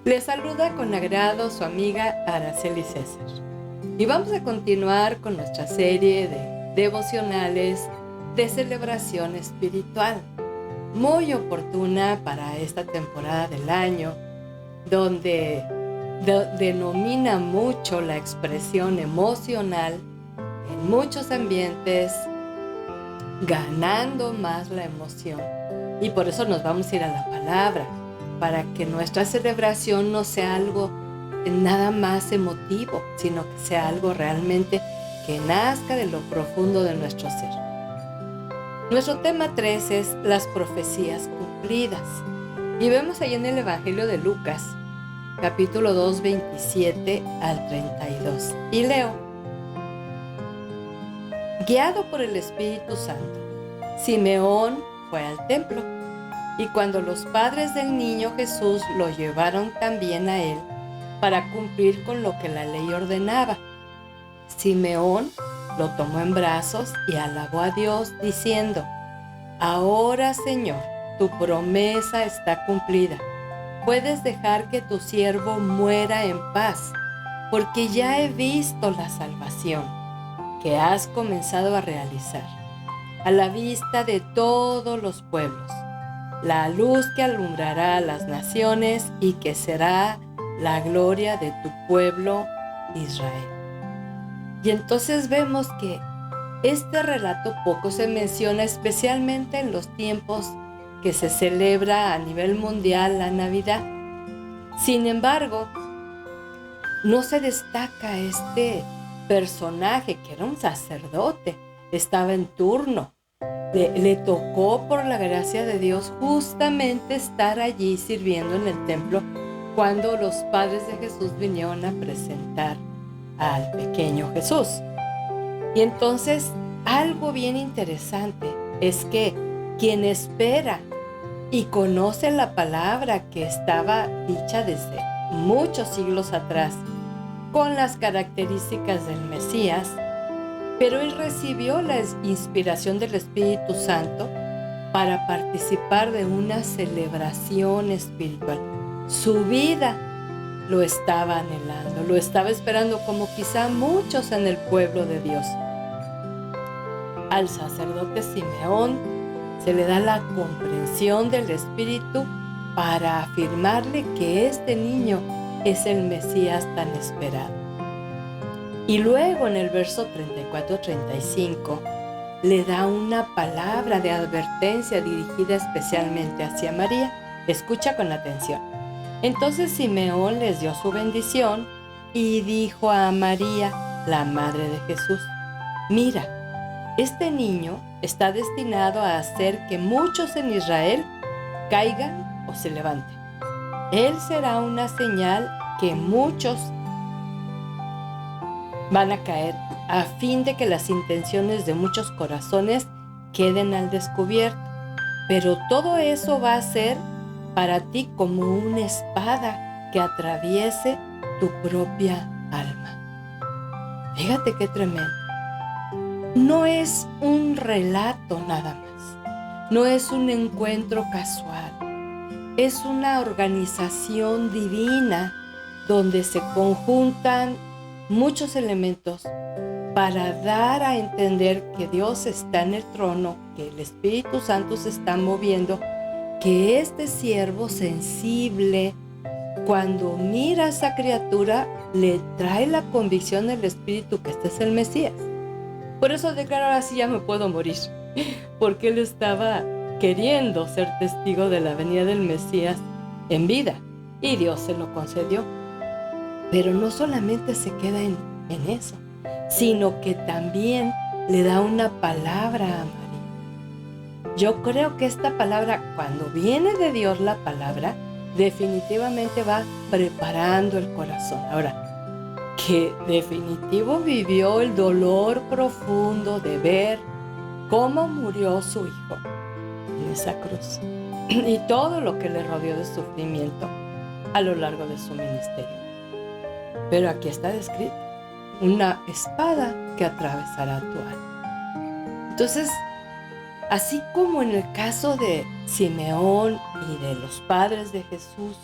Les saluda con agrado su amiga Araceli César. Y vamos a continuar con nuestra serie de devocionales de celebración espiritual, muy oportuna para esta temporada del año, donde denomina mucho la expresión emocional en muchos ambientes, ganando más la emoción. Y por eso nos vamos a ir a la palabra, para que nuestra celebración no sea algo nada más emotivo, sino que sea algo realmente que nazca de lo profundo de nuestro ser. Nuestro tema 3 es las profecías cumplidas. Y vemos ahí en el Evangelio de Lucas, capítulo 2, 27 al 32. Y leo: Guiado por el Espíritu Santo, Simeón fue al templo. Y cuando los padres del niño Jesús lo llevaron también a él para cumplir con lo que la ley ordenaba, Simeón lo tomó en brazos y alabó a Dios diciendo: Ahora, Señor, tu promesa está cumplida. Puedes dejar que tu siervo muera en paz, porque ya he visto la salvación que has comenzado a realizar a la vista de todos los pueblos, la luz que alumbrará a las naciones y que será la gloria de tu pueblo Israel. Y entonces vemos que este relato poco se menciona, especialmente en los tiempos que se celebra a nivel mundial la Navidad. Sin embargo, no se destaca este personaje que era un sacerdote, estaba en turno. Le tocó por la gracia de Dios justamente estar allí sirviendo en el templo cuando los padres de Jesús vinieron a presentar al pequeño Jesús. Y entonces algo bien interesante es que quien espera y conoce la palabra que estaba dicha desde muchos siglos atrás con las características del Mesías, pero él recibió la inspiración del Espíritu Santo para participar de una celebración espiritual. Su vida lo estaba anhelando, lo estaba esperando, como quizá muchos en el pueblo de Dios. Al sacerdote Simeón se le da la comprensión del Espíritu para afirmarle que este niño es el Mesías tan esperado. Y luego en el verso 34-35 le da una palabra de advertencia dirigida especialmente hacia María. Escucha con atención. Entonces Simeón les dio su bendición y dijo a María, la madre de Jesús: Mira, este niño está destinado a hacer que muchos en Israel caigan o se levanten. Él será una señal que muchos van a caer, a fin de que las intenciones de muchos corazones queden al descubierto. Pero todo eso va a ser para ti como una espada que atraviese tu propia alma. Fíjate qué tremendo. No es un relato nada más, no es un encuentro casual, es una organización divina donde se conjuntan muchos elementos para dar a entender que Dios está en el trono, que el Espíritu Santo se está moviendo, que este siervo sensible, cuando mira a esa criatura, le trae la convicción del Espíritu que este es el Mesías. Por eso declara: ahora sí ya me puedo morir, porque él estaba queriendo ser testigo de la venida del Mesías en vida, y Dios se lo concedió. Pero no solamente se queda en eso, sino que también le da una palabra a María. Yo creo que esta palabra, cuando viene de Dios la palabra, definitivamente va preparando el corazón. Ahora, que definitivo vivió el dolor profundo de ver cómo murió su hijo en esa cruz y todo lo que le rodeó de sufrimiento a lo largo de su ministerio. Pero aquí está descrito: una espada que atravesará tu alma. Entonces, así como en el caso de Simeón y de los padres de Jesús,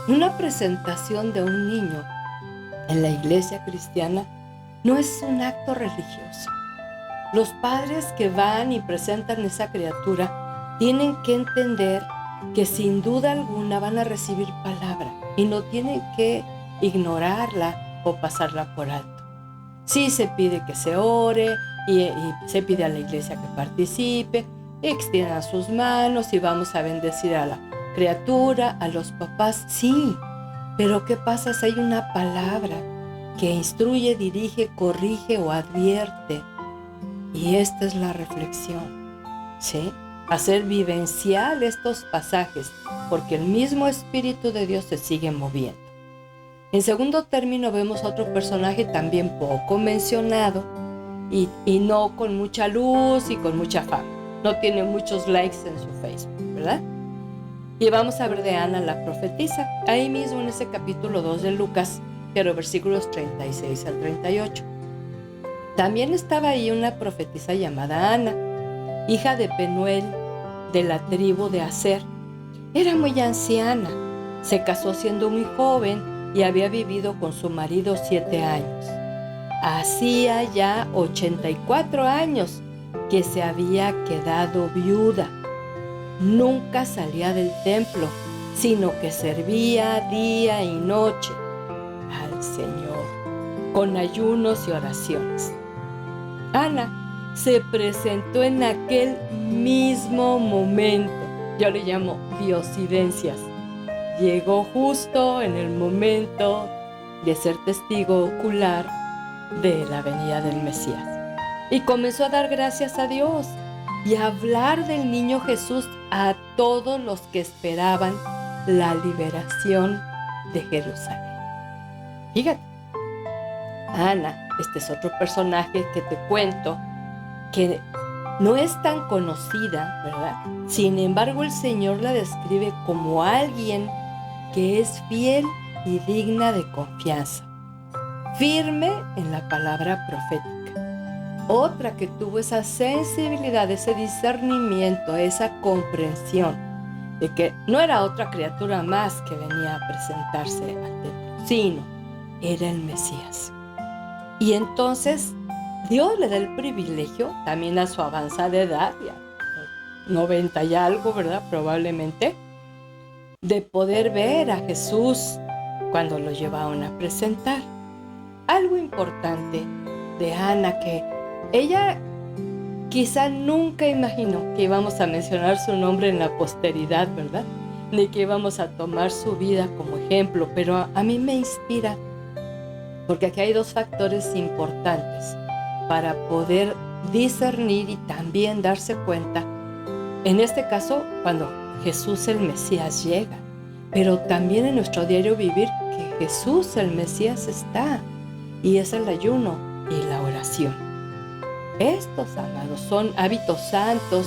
Una presentación de un niño en la iglesia cristiana no es un acto religioso. Los padres que van y presentan esa criatura tienen que entender que sin duda alguna van a recibir palabra y no tienen que ignorarla o pasarla por alto. Sí se pide que se ore y se pide a la iglesia que participe, extiendan sus manos y vamos a bendecir a la criatura, a los papás, sí. Pero ¿qué pasa si hay una palabra que instruye, dirige, corrige o advierte? Y esta es la reflexión, ¿sí? Hacer vivencial estos pasajes, porque el mismo Espíritu de Dios se sigue moviendo. En segundo término vemos otro personaje también poco mencionado y no con mucha luz y con mucha fama. No tiene muchos likes en su Facebook, ¿verdad? Y vamos a ver de Ana la profetisa, ahí mismo en ese capítulo 2 de Lucas, pero versículos 36 al 38. También estaba ahí una profetisa llamada Ana, hija de Penuel, de la tribu de Aser. Era muy anciana, se casó siendo muy joven y había vivido con su marido 7 años. Hacía ya 84 años que se había quedado viuda. Nunca salía del templo, sino que servía día y noche al Señor con ayunos y oraciones. Ana se presentó en aquel mismo momento. Yo le llamo diosidencias. Llegó justo en el momento de ser testigo ocular de la venida del Mesías. Y comenzó a dar gracias a Dios y a hablar del niño Jesús a todos los que esperaban la liberación de Jerusalén. Fíjate, Ana, este es otro personaje que te cuento, que no es tan conocida, ¿verdad? Sin embargo, el Señor la describe como alguien que es fiel y digna de confianza, firme en la palabra profética. Otra que tuvo esa sensibilidad, ese discernimiento, esa comprensión de que no era otra criatura más que venía a presentarse al templo, sino era el Mesías. Y entonces Dios le da el privilegio, también a su avanzada edad, ya 90 y algo, ¿verdad? Probablemente, de poder ver a Jesús cuando lo llevaban a presentar. Algo importante de Ana, que ella quizá nunca imaginó que íbamos a mencionar su nombre en la posteridad, ¿verdad? Ni que íbamos a tomar su vida como ejemplo, pero a mí me inspira, porque aquí hay dos factores importantes para poder discernir y también darse cuenta, en este caso, cuando Jesús el Mesías llega, pero también en nuestro diario vivir, que Jesús el Mesías está, y es el ayuno y la oración. Estos, amados, son hábitos santos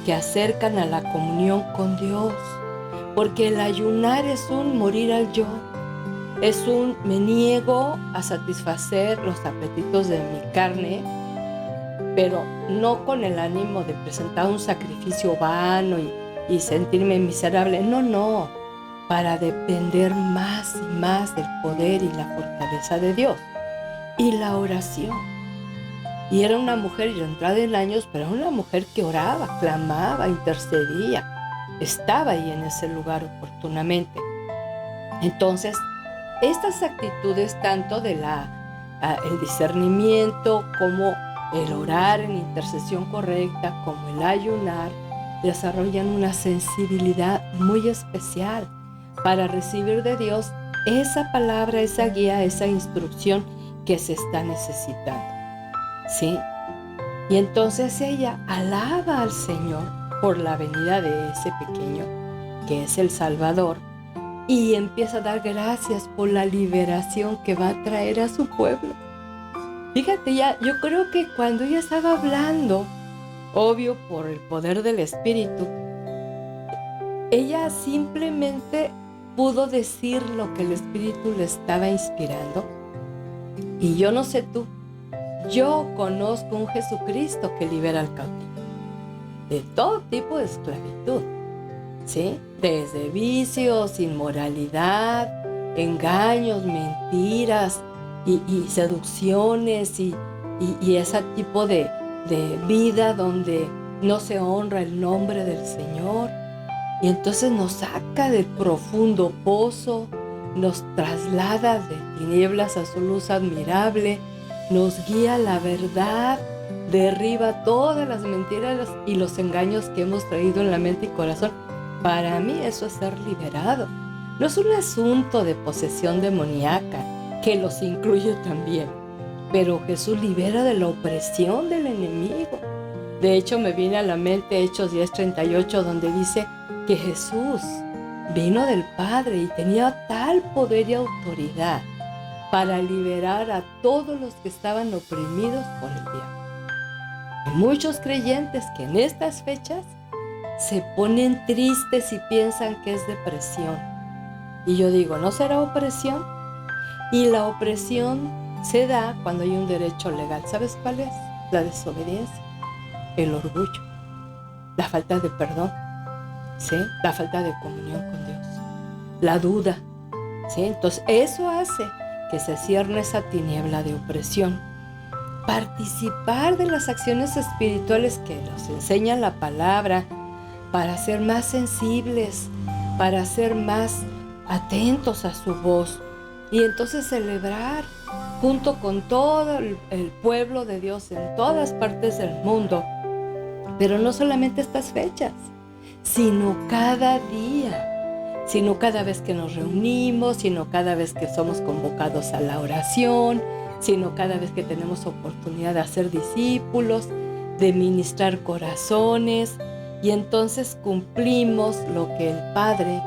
que acercan a la comunión con Dios, porque el ayunar es un morir al yo, es un me niego a satisfacer los apetitos de mi carne, pero no con el ánimo de presentar un sacrificio vano y sentirme miserable. No, para depender más y más del poder y la fortaleza de Dios. Y la oración. Y era una mujer ya entrada en años, pero era una mujer que oraba, clamaba, intercedía. Estaba ahí en ese lugar oportunamente. Entonces, estas actitudes, tanto de el discernimiento como el orar en intercesión correcta, como el ayunar, desarrollan una sensibilidad muy especial para recibir de Dios esa palabra, esa guía, esa instrucción que se está necesitando, ¿sí? Y entonces ella alaba al Señor por la venida de ese pequeño que es el Salvador, y empieza a dar gracias por la liberación que va a traer a su pueblo. Fíjate, yo creo que cuando ella estaba hablando, obvio por el poder del Espíritu, ella simplemente pudo decir lo que el Espíritu le estaba inspirando. Y yo no sé tú, yo conozco un Jesucristo que libera al cautivo de todo tipo de esclavitud. ¿sí? Desde vicios, inmoralidad, engaños, mentiras y seducciones y ese tipo de vida donde no se honra el nombre del Señor. Y entonces nos saca del profundo pozo, nos traslada de tinieblas a su luz admirable, nos guía a la verdad, derriba todas las mentiras y los engaños que hemos traído en la mente y corazón. Para mí eso es ser liberado. No es un asunto de posesión demoníaca, que los incluye también, pero Jesús libera de la opresión del enemigo. De hecho, me viene a la mente Hechos 10:38, donde dice que Jesús vino del Padre y tenía tal poder y autoridad para liberar a todos los que estaban oprimidos por el diablo. Hay muchos creyentes que en estas fechas se ponen tristes y piensan que es depresión. Y yo digo, ¿no será opresión? Y la opresión se da cuando hay un derecho legal. ¿Sabes cuál es? La desobediencia, el orgullo, la falta de perdón, ¿sí? La falta de comunión con Dios, la duda, ¿sí? Entonces eso hace que se cierne esa tiniebla de opresión. Participar de las acciones espirituales que nos enseña la palabra para ser más sensibles, para ser más atentos a su voz y entonces celebrar junto con todo el pueblo de Dios en todas partes del mundo, pero no solamente estas fechas, sino cada día, sino cada vez que nos reunimos, sino cada vez que somos convocados a la oración, sino cada vez que tenemos oportunidad de hacer discípulos, de ministrar corazones, y entonces cumplimos lo que el Padre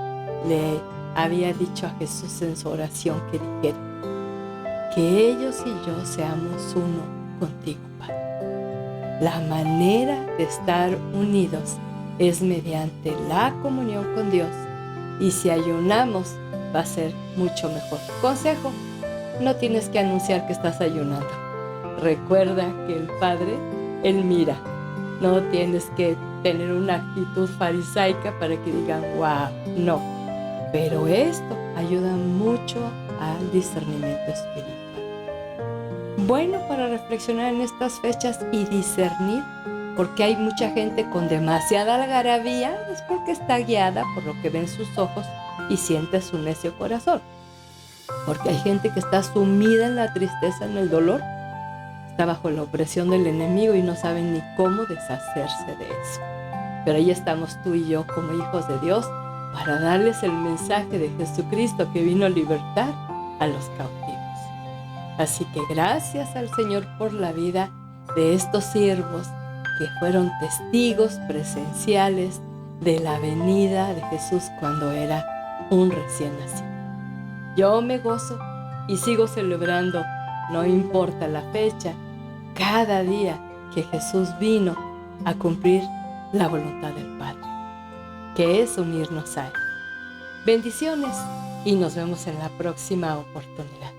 le había dicho a Jesús en su oración que dijera: que ellos y yo seamos uno contigo, Padre. La manera de estar unidos es mediante la comunión con Dios, y si ayunamos va a ser mucho mejor. Consejo: no tienes que anunciar que estás ayunando. Recuerda que el Padre, Él mira. No tienes que tener una actitud farisaica para que digan, wow, no. Pero esto ayuda mucho al discernimiento espiritual. Bueno, para reflexionar en estas fechas y discernir, porque hay mucha gente con demasiada algarabía, es porque está guiada por lo que ven sus ojos y siente su necio corazón. Porque hay gente que está sumida en la tristeza, en el dolor, está bajo la opresión del enemigo y no saben ni cómo deshacerse de eso. Pero ahí estamos tú y yo como hijos de Dios para darles el mensaje de Jesucristo que vino a libertar a los cautivos. Así que gracias al Señor por la vida de estos siervos que fueron testigos presenciales de la venida de Jesús cuando era un recién nacido. Yo me gozo y sigo celebrando, no importa la fecha, cada día que Jesús vino a cumplir la voluntad del Padre, que es unirnos a Él. Bendiciones y nos vemos en la próxima oportunidad.